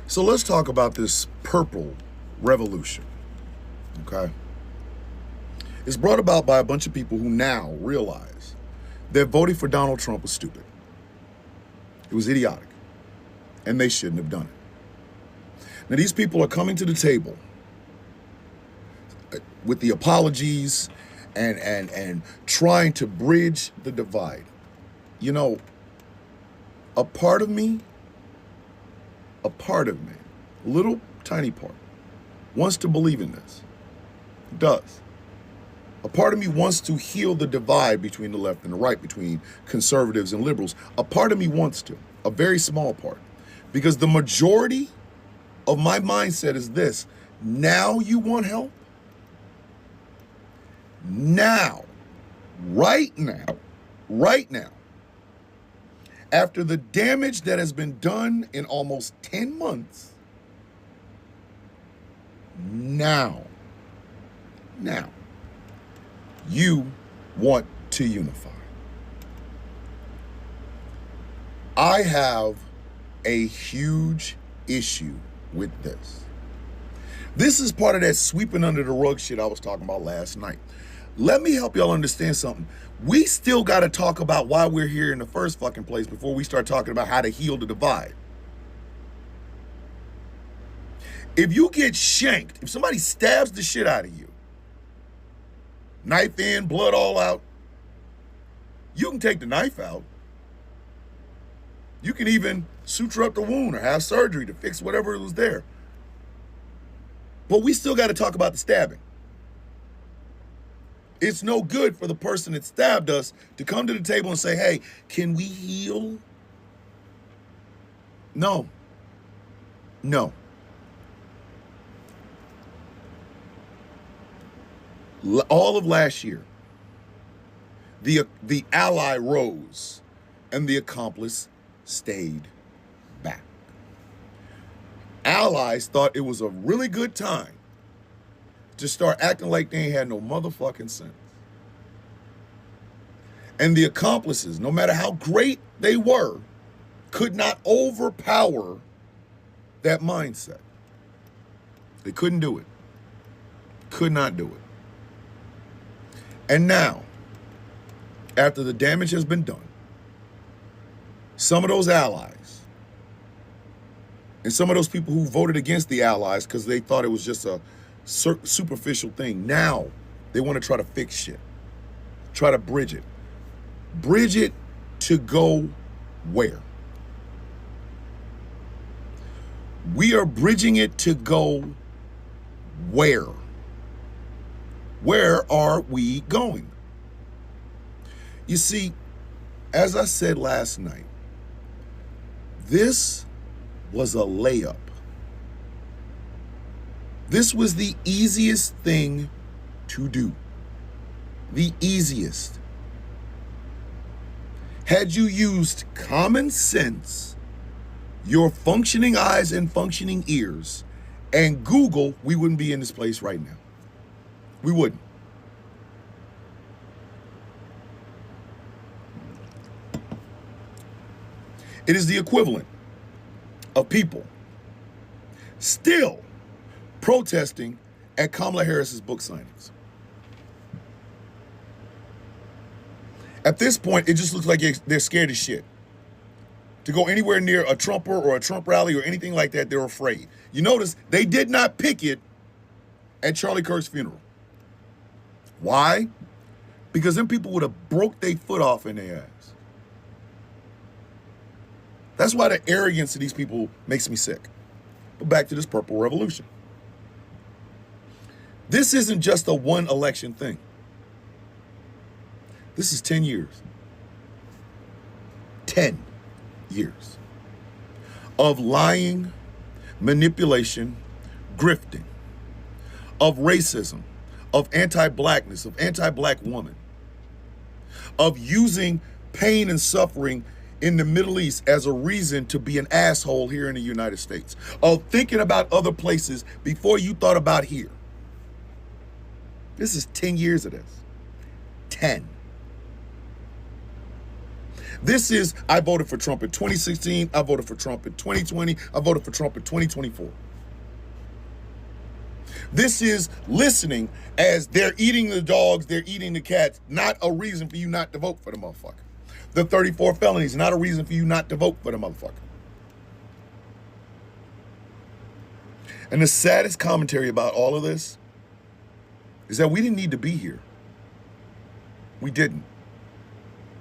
So let's talk about this purple revolution, okay? It's brought about by a bunch of people who now realize that voting for Donald Trump was stupid. It was idiotic, and they shouldn't have done it. Now, these people are coming to the table with the apologies and trying to bridge the divide. You know, a part of me, a little tiny part, wants to believe in this. It does. A part of me wants to heal the divide between the left and the right, between conservatives and liberals. A part of me wants to, a very small part, because the majority of my mindset is this: now you want help? Now, right now, after the damage that has been done in almost 10 months, now, you want to unify. I have a huge issue with this. This is part of that sweeping under the rug shit I was talking about last night. Let me help y'all understand something. We still got to talk about why we're here in the first fucking place before we start talking about how to heal the divide. If you get shanked, if somebody stabs the shit out of you, knife in, blood all out, you can take the knife out. You can even suture up the wound or have surgery to fix whatever was there. But we still got to talk about the stabbing. It's no good for the person that stabbed us to come to the table and say, hey, can we heal? No. All of last year, the ally rose and the accomplice stayed back. Allies thought it was a really good time to start acting like they ain't had no motherfucking sense. And the accomplices, no matter how great they were, could not overpower that mindset. They couldn't do it. Could not do it. And now, after the damage has been done, some of those allies and some of those people who voted against the allies because they thought it was just a superficial thing, now they want to try to fix shit, try to bridge it. Bridge it to go where? We are bridging it to go where? Where are we going? You see, as I said last night, this was a layup. This was the easiest thing to do. The easiest. Had you used common sense, your functioning eyes and functioning ears, and Google, we wouldn't be in this place right now. We wouldn't. It is the equivalent of people still protesting at Kamala Harris's book signings. At this point, it just looks like they're scared as shit. To go anywhere near a Trumper or a Trump rally or anything like that, they're afraid. You notice they did not picket at Charlie Kirk's funeral. Why? Because them people would have broke their foot off in their ass. That's why the arrogance of these people makes me sick. But back to this purple revolution. This isn't just a one election thing. This is 10 years. 10 years of lying, manipulation, grifting, of racism, of anti-blackness, of anti-black woman, of using pain and suffering in the Middle East as a reason to be an asshole here in the United States, of thinking about other places before you thought about here. This is 10 years of this. 10. This is, I voted for Trump in 2016, I voted for Trump in 2020, I voted for Trump in 2024. This is listening as they're eating the dogs, they're eating the cats, not a reason for you not to vote for the motherfucker. The 34 felonies, not a reason for you not to vote for the motherfucker. And the saddest commentary about all of this is that we didn't need to be here. We didn't.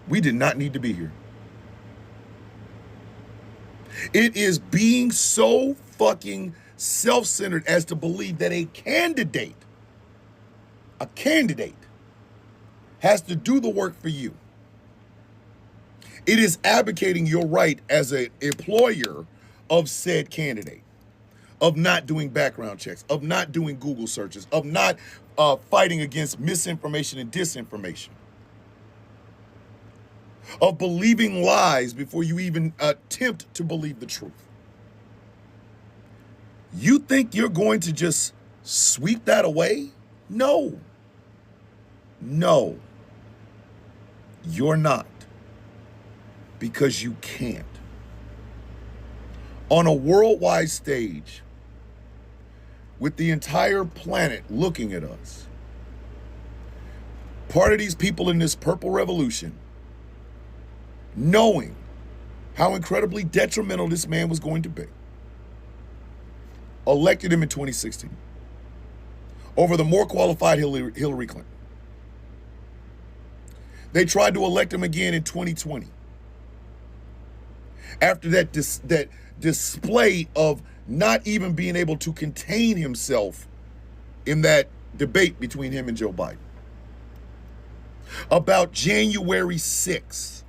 We did not need to be here. It is being so fucking self-centered as to believe that a candidate has to do the work for you. It is advocating your right as an employer of said candidate, of not doing background checks, of not doing Google searches, of not fighting against misinformation and disinformation, of believing lies before you even attempt to believe the truth. You think you're going to just sweep that away? No. No. You're not. Because you can't. On a worldwide stage, with the entire planet looking at us, part of these people in this purple revolution, knowing how incredibly detrimental this man was going to be, elected him in 2016 over the more qualified Hillary Clinton. They tried to elect him again in 2020 after that display of not even being able to contain himself in that debate between him and Joe Biden about January 6th.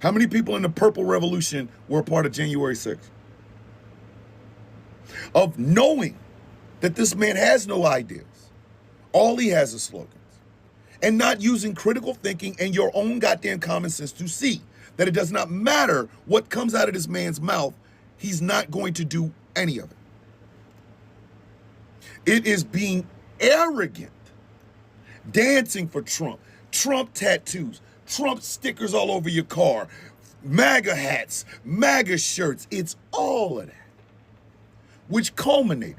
How many people in the Purple Revolution were a part of January 6th? Of knowing that this man has no ideas. All he has is slogans. And not using critical thinking and your own goddamn common sense to see that it does not matter what comes out of this man's mouth, he's not going to do any of it. It is being arrogant, dancing for Trump, Trump tattoos, Trump stickers all over your car, MAGA hats, MAGA shirts. It's all of that, which culminated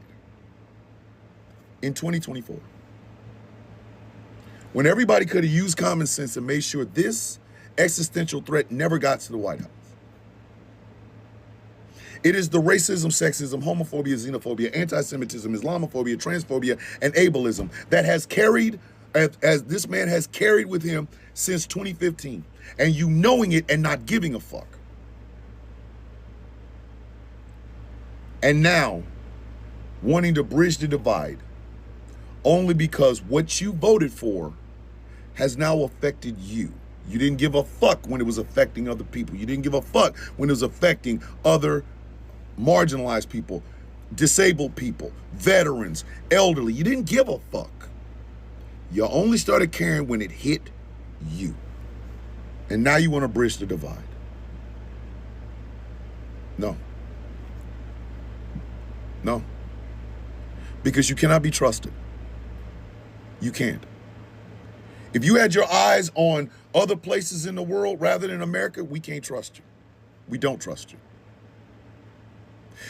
in 2024. When everybody could have used common sense and made sure this existential threat never got to the White House. It is the racism, sexism, homophobia, xenophobia, anti-Semitism, Islamophobia, transphobia, and ableism that has carried, as this man has carried with him since 2015, and you knowing it and not giving a fuck. And now, wanting to bridge the divide only because what you voted for has now affected you. You didn't give a fuck when it was affecting other people. You didn't give a fuck when it was affecting other marginalized people, disabled people, veterans, elderly. You didn't give a fuck. You only started caring when it hit you. And now you want to bridge the divide. No. No. Because you cannot be trusted. You can't. If you had your eyes on other places in the world rather than America, we can't trust you. We don't trust you.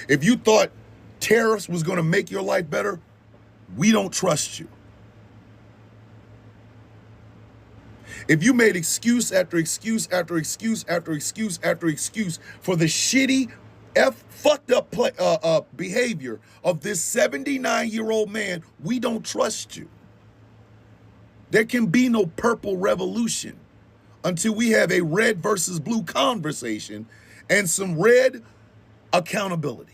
If you thought tariffs was going to make your life better, we don't trust you. If you made excuse after excuse after excuse after excuse after excuse for the shitty, fucked up behavior of this 79-year-old man, we don't trust you. There can be no purple revolution until we have a red versus blue conversation and some red accountability.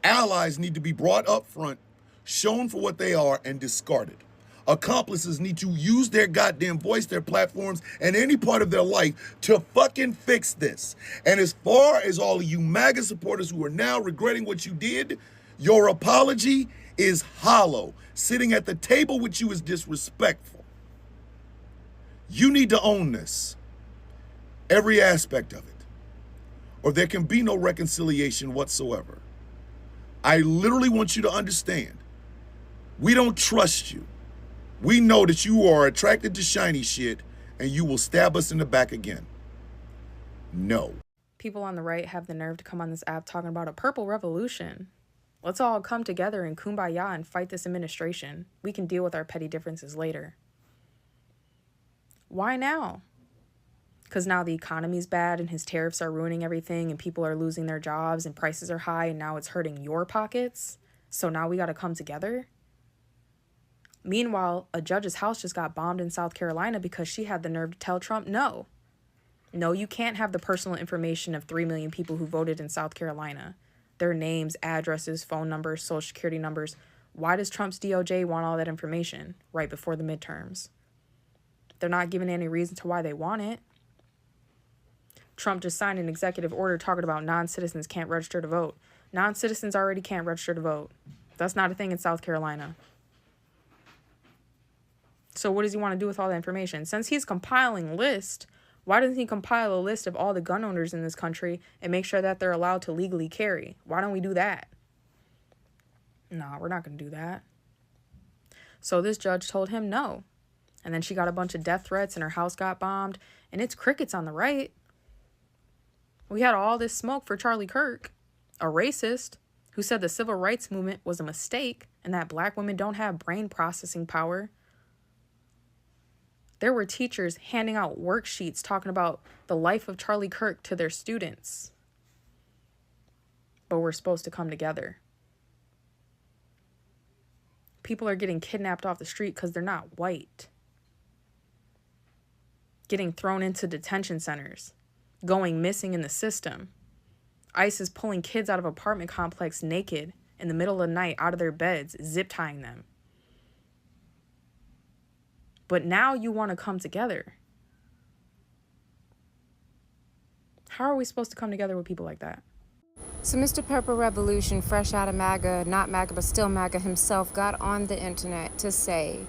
Allies need to be brought up front, shown for what they are, and discarded. Accomplices need to use their goddamn voice, their platforms, and any part of their life to fucking fix this. And as far as all of you MAGA supporters who are now regretting what you did, your apology is hollow. Sitting at the table with you is disrespectful. You need to own this, every aspect of it, or there can be no reconciliation whatsoever. I literally want you to understand, we don't trust you. We know that you are attracted to shiny shit and you will stab us in the back again. No. People on the right have the nerve to come on this app talking about a purple revolution. Let's all come together in kumbaya and fight this administration. We can deal with our petty differences later. Why now? Because now the economy's bad and his tariffs are ruining everything and people are losing their jobs and prices are high and now it's hurting your pockets. So now we got to come together? Meanwhile, a judge's house just got bombed in South Carolina because she had the nerve to tell Trump no. No, you can't have the personal information of 3 million people who voted in South Carolina. Their names, addresses, phone numbers, social security numbers. Why does Trump's DOJ want all that information right before the midterms? They're not giving any reason to why they want it. Trump just signed an executive order talking about non-citizens can't register to vote. Non-citizens already can't register to vote. That's not a thing in South Carolina. So what does he want to do with all that information? Since he's compiling a list, why doesn't he compile a list of all the gun owners in this country and make sure that they're allowed to legally carry? Why don't we do that? No, we're not going to do that. So this judge told him no. And then she got a bunch of death threats and her house got bombed. And it's crickets on the right. We had all this smoke for Charlie Kirk, a racist who said the civil rights movement was a mistake and that black women don't have brain processing power. There were teachers handing out worksheets talking about the life of Charlie Kirk to their students. But we're supposed to come together. People are getting kidnapped off the street because they're not white. Getting thrown into detention centers. Going missing in the system. ICE is pulling kids out of apartment complex naked in the middle of the night out of their beds, zip tying them. But now you want to come together. How are we supposed to come together with people like that? So Mr. Purple Revolution, fresh out of MAGA, not MAGA, but still MAGA himself, got on the internet to say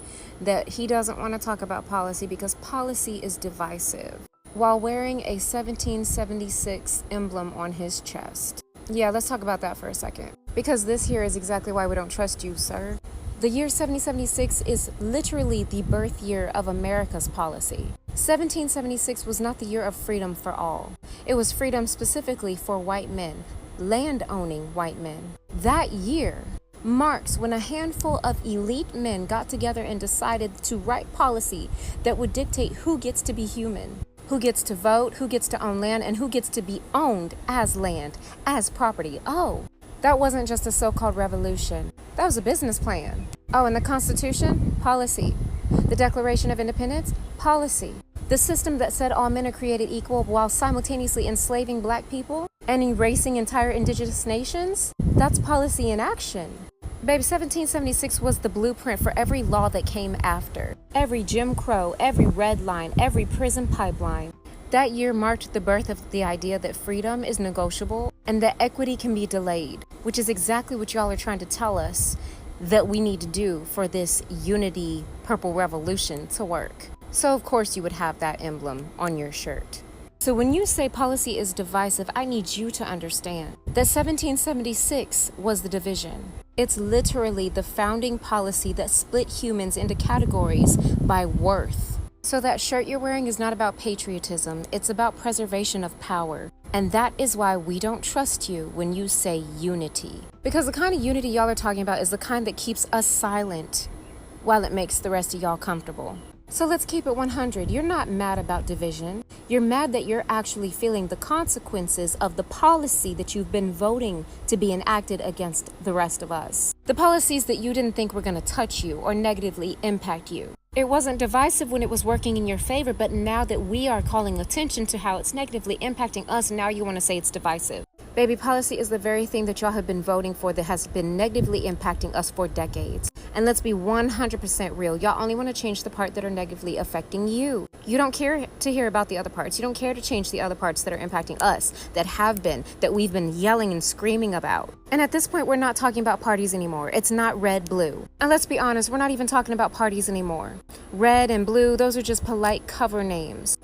that he doesn't want to talk about policy because policy is divisive, while wearing a 1776 emblem on his chest. Yeah, let's talk about that for a second. Because this here is exactly why we don't trust you, sir. The year 1776 is literally the birth year of America's policy. 1776 was not the year of freedom for all. It was freedom specifically for white men, land-owning white men. That year marks when a handful of elite men got together and decided to write policy that would dictate who gets to be human, who gets to vote, who gets to own land, and who gets to be owned as land, as property. Oh, that wasn't just a so-called revolution. That was a business plan. Oh, and the Constitution? Policy. The Declaration of Independence? Policy. The system that said all men are created equal while simultaneously enslaving black people and erasing entire indigenous nations? That's policy in action. Baby, 1776 was the blueprint for every law that came after. Every Jim Crow, every red line, every prison pipeline. That year marked the birth of the idea that freedom is negotiable and that equity can be delayed, which is exactly what y'all are trying to tell us that we need to do for this unity purple revolution to work. So of course you would have that emblem on your shirt. So when you say policy is divisive, I need you to understand that 1776 was the division. It's literally the founding policy that split humans into categories by worth. So that shirt you're wearing is not about patriotism, it's about preservation of power. And that is why we don't trust you when you say unity. Because the kind of unity y'all are talking about is the kind that keeps us silent while it makes the rest of y'all comfortable. So let's keep it 100. You're not mad about division. You're mad that you're actually feeling the consequences of the policy that you've been voting to be enacted against the rest of us. The policies that you didn't think were going to touch you or negatively impact you. It wasn't divisive when it was working in your favor, but now that we are calling attention to how it's negatively impacting us, now you want to say it's divisive. Baby, policy is the very thing that y'all have been voting for that has been negatively impacting us for decades. And let's be 100% real. Y'all only want to change the part that are negatively affecting you. You don't care to hear about the other parts. You don't care to change the other parts that are impacting us, that we've been yelling and screaming about. And at this point, we're not talking about parties anymore. It's not red, blue. And let's be honest, we're not even talking about parties anymore. Red and blue, those are just polite cover names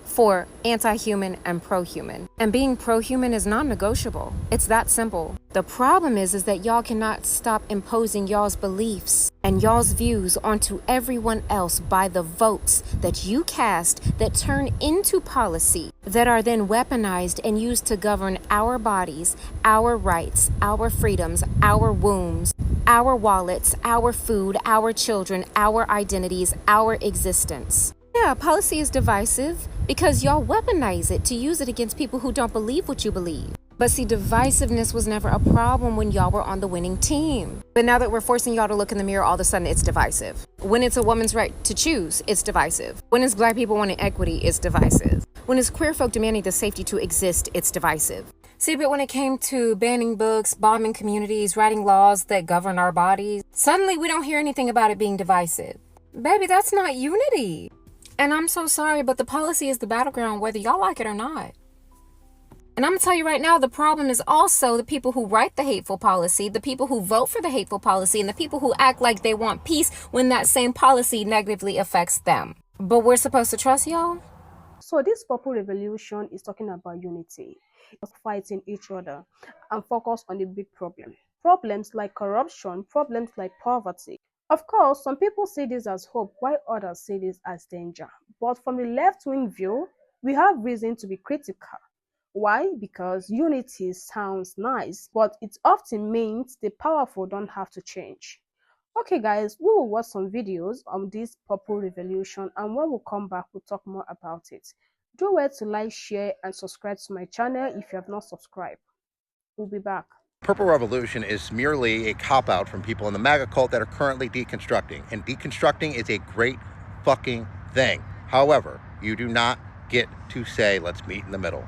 for anti-human and pro-human. And being pro-human is non-negotiable. It's that simple. The problem is that y'all cannot stop imposing y'all's beliefs and y'all's views onto everyone else by the votes that you cast that turn into policy that are then weaponized and used to govern our bodies, our rights, our freedoms, our wombs, our wallets, our food, our children, our identities, our existence. Yeah, policy is divisive because y'all weaponize it to use it against people who don't believe what you believe. But see, divisiveness was never a problem when y'all were on the winning team. But now that we're forcing y'all to look in the mirror, all of a sudden it's divisive. When it's a woman's right to choose, it's divisive. When it's black people wanting equity, it's divisive. When it's queer folk demanding the safety to exist, it's divisive. See, but when it came to banning books, bombing communities, writing laws that govern our bodies, suddenly we don't hear anything about it being divisive. Baby, that's not unity. And I'm so sorry, but the policy is the battleground whether y'all like it or not. And I'm gonna tell you right now, the problem is also the people who write the hateful policy, the people who vote for the hateful policy, and the people who act like they want peace when that same policy negatively affects them. But we're supposed to trust y'all? So this purple revolution is talking about unity, fighting each other, and focus on the big problem. Problems like corruption, problems like poverty. Of course, some people see this as hope, while others see this as danger. But from the left-wing view, we have reason to be critical. Why? Because unity sounds nice, but it often means the powerful don't have to change. Okay guys, we will watch some videos on this purple revolution, and when we come back, we'll talk more about it. Do well to like, share, and subscribe to my channel if you have not subscribed. We'll be back. Purple Revolution is merely a cop-out from people in the MAGA cult that are currently deconstructing. And deconstructing is a great fucking thing. However, you do not get to say, let's meet in the middle.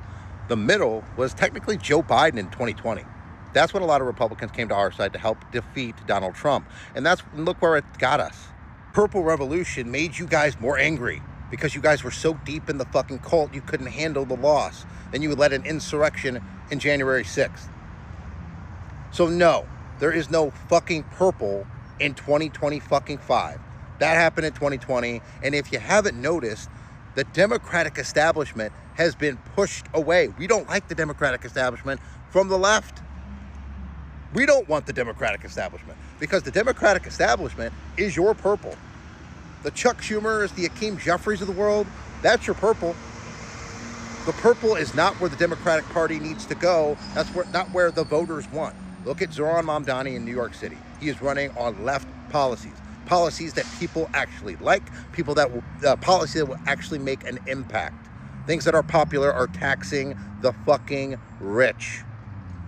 The middle was technically Joe Biden in 2020. That's what a lot of Republicans came to our side to help defeat Donald Trump. And look where it got us. Purple Revolution made you guys more angry because you guys were so deep in the fucking cult you couldn't handle the loss. Then you led an insurrection in January 6th. So no, there is no fucking purple in 2025. That happened in 2020. And if you haven't noticed, the Democratic establishment has been pushed away. We don't like the Democratic establishment from the left. We don't want the Democratic establishment because the Democratic establishment is your purple. The Chuck Schumers, the Hakeem Jeffries of the world, that's your purple. The purple is not where the Democratic Party needs to go. That's not where the voters want. Look at Zohran Mamdani in New York City. He is running on left policies. Policies that people actually like, policies that will actually make an impact. Things that are popular are taxing the fucking rich.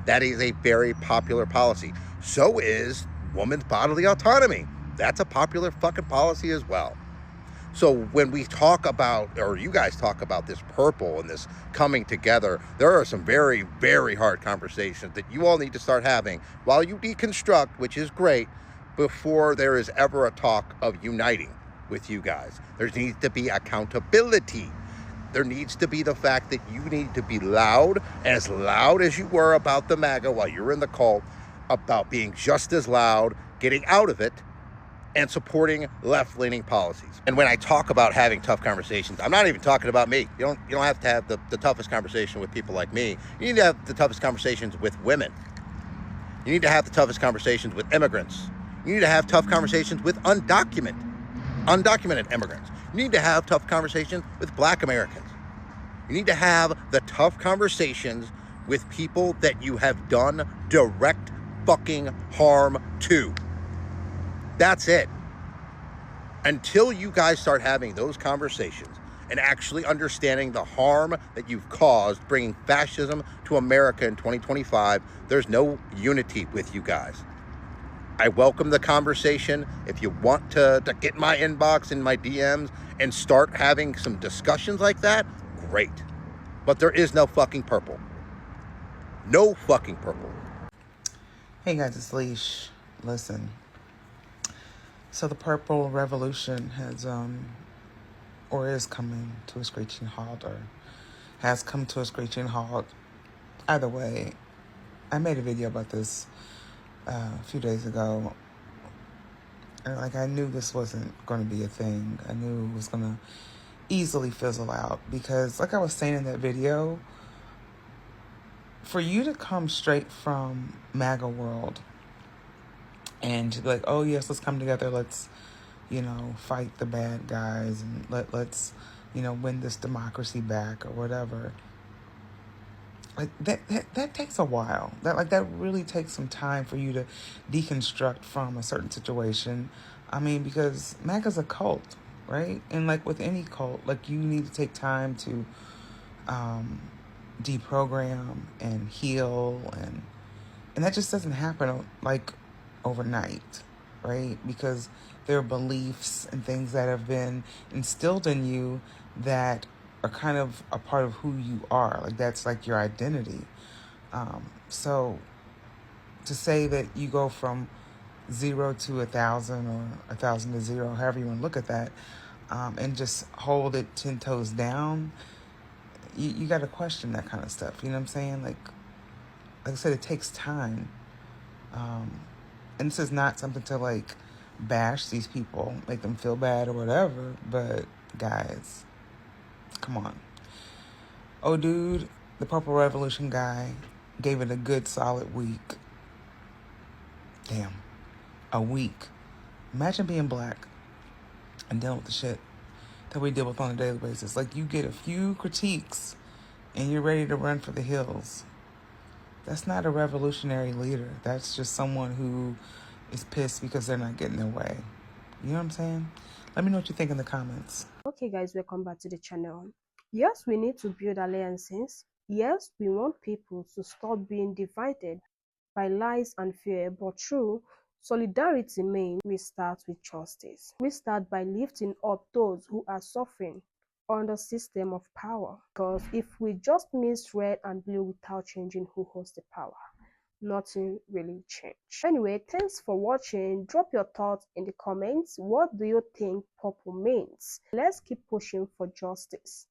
That is a very popular policy. So is women's bodily autonomy. That's a popular fucking policy as well. So when we talk about, or you guys talk about this purple and this coming together, there are some very, very hard conversations that you all need to start having while you deconstruct, which is great, before there is ever a talk of uniting with you guys. There needs to be accountability. There needs to be the fact that you need to be loud as you were about the MAGA while you're in the cult, about being just as loud, getting out of it, and supporting left-leaning policies. And when I talk about having tough conversations, I'm not even talking about me. You don't have to have the toughest conversation with people like me. You need to have the toughest conversations with women. You need to have the toughest conversations with immigrants. You need to have tough conversations with undocumented immigrants. You need to have tough conversations with Black Americans. You need to have the tough conversations with people that you have done direct fucking harm to. That's it. Until you guys start having those conversations and actually understanding the harm that you've caused bringing fascism to America in 2025, there's no unity with you guys. I welcome the conversation. If you want to get in my inbox and my DMs and start having some discussions like that, great. But there is no fucking purple. No fucking purple. Hey guys, it's Leash. Listen. So the purple revolution has, or is coming to a screeching halt, or has come to a screeching halt. Either way, I made a video about this a few days ago. And I knew this wasn't going to be a thing. I knew it was going to easily fizzle out because, like I was saying in that video, for you to come straight from MAGA world and like, oh yes, let's come together, let's, fight the bad guys, and let's, win this democracy back or whatever. Like that takes a while. That really takes some time for you to deconstruct from a certain situation. I mean, because MAGA's a cult, right? And like with any cult, like you need to take time to deprogram and heal, and that just doesn't happen like overnight, right? Because there are beliefs and things that have been instilled in you that are kind of a part of who you are. Like that's like your identity. So to say that you go from 0 to 1,000 or 1,000 to 0, however you want to look at that, and just hold it 10 toes down, you got to question that kind of stuff. You know what I'm saying? Like I said, it takes time. And this is not something to like bash these people, make them feel bad or whatever, but guys, come on. Oh, dude, the Purple Revolution guy gave it a good solid week. Damn, a week. Imagine being black and dealing with the shit that we deal with on a daily basis. Like, you get a few critiques and you're ready to run for the hills. That's not a revolutionary leader. That's just someone who is pissed because they're not getting their way. You know what I'm saying? Let me know what you think in the comments. Okay guys, welcome back to the channel. Yes, we need to build alliances. Yes, we want people to stop being divided by lies and fear, but true solidarity means we start with justice. We start by lifting up those who are suffering under system of power. Because if we just mix red and blue without changing who holds the power, nothing really changed. Anyway, thanks for watching. Drop your thoughts in the comments. What do you think purple means? Let's keep pushing for justice.